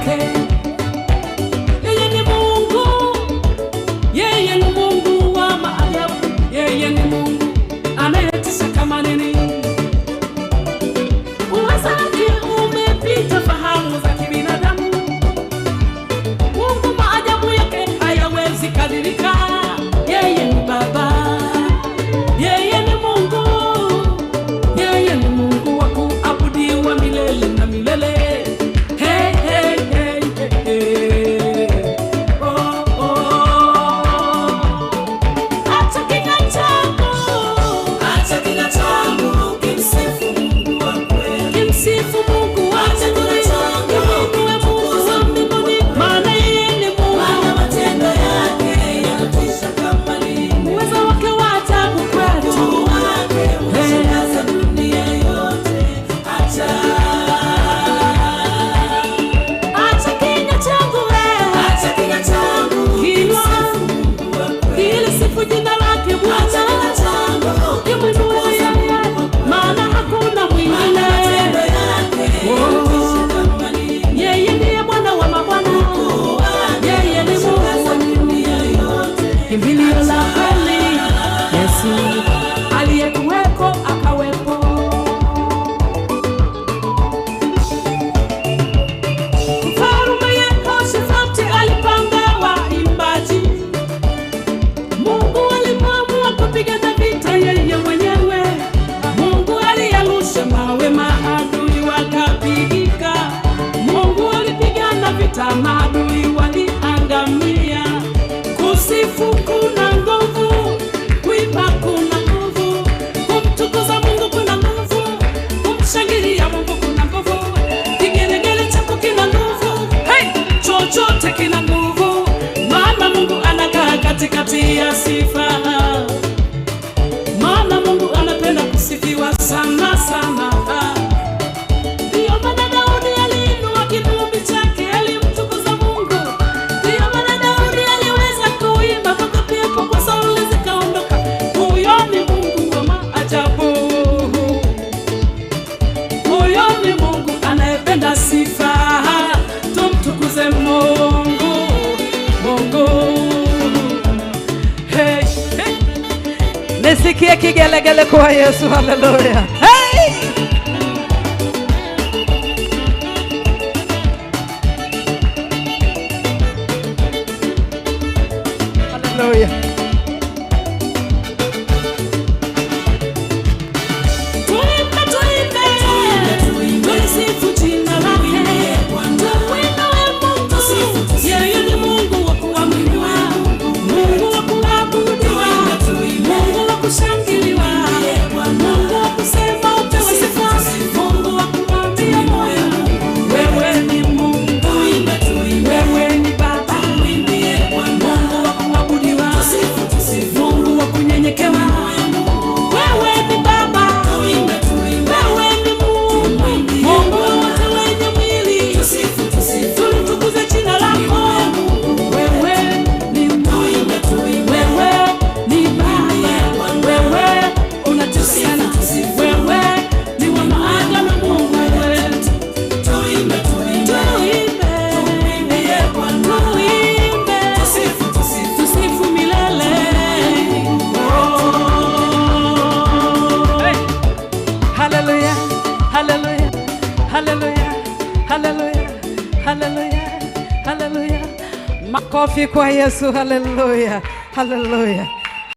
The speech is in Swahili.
yake. Yeye ni Mungu, yeye ni Mungu wa maajabu, yeye ni Mungu anayetisha kama nini. Uwezo wake umepita fahamu za kibinadamu. Mungu maajabu yake hayawezi kadirika. Yeye ni Baba, yeye ni Mungu, yeye ni Mungu wa kuabudiwa milele na milele. Hey, hey, hey, hey, hey. Oh, oh. Acha kinywa changu kimsifu Mungu wa kweli, kimsifu Mungu wa kweli. Maana yeye ni Mungu, maana matendo yake yanatisha kama nini. Uwezo wake wa ajabu kwetu, umeshangaza dunia yote. Acha kinywa changu, acha kinywa changu kimsifu Mungu wa kweli, kilisifu jina lake Bwana. Kimwinue yeye, maana hakuna mwingine. Yeye ndiye Bwana wa mabwana, yeye ni Mungu wa dunia yote. Kimbilio la kweli, Yesu aliyekuweko akawepo. Mfalme Yehoshafati alipanga waimbaji. Mungu alimwamua kupigana vita yeye mwenyewe. Mungu aliyarusha mawe, maadui wakapigika. Mungu alipigana vita, maadui waliangamia. Kusifu kuna nguvu, kuimba kuna nguvu, kumtukuza Mungu kuna nguvu, kumshangilia Mungu kuna nguvu. Kigelegele chako kina nguvu, hey, chochote kina nguvu, maana Mungu anakaa katikati ya sifa. Maana Mungu anapenda kusifiwa sana sana. Ndiyo maana Daudi aliinua kinubi chake, alimtukuza Mungu. Ndiyo maana Daudi aliweza kuimba mpaka pepo kwa Sauli zikaondoka. Huyo ni Mungu wa maajabu, huyo ni Mungu anayependa sifa. Tumtukuze Mungu, Mungu. Hey, hey. Nisikie kigelegele kwa Yesu, haleluya. Hey! Haleluya. Tuimbe, tulisifu jina lake. Tumwinue Mungu, yeye ni Mungu wa kuaminiwa, Mungu wa kuabudiwa, Mungu wa kushangiliwa, Mungu wa kusema upewe sifa, Mungu wa kumwambia moyo, wewe ni Mungu, wewe ni Baba, Mungu wa kuabudiwa, Mungu wa kunyenyekewa. Wewe ni Baba, wewe ni Mungu, Mungu wote wenye mwili, tulitukuze jina lako. Wewe ni Mungu, wewe ni Baba, wewe unatusiana, wewe ni wa maana na Mungu. Tuimbe, tusifu milele. Hey! Hallelujah, hallelujah, hallelujah, hallelujah, hallelujah, hallelujah. Makofi kwa Yesu, hallelujah, hallelujah.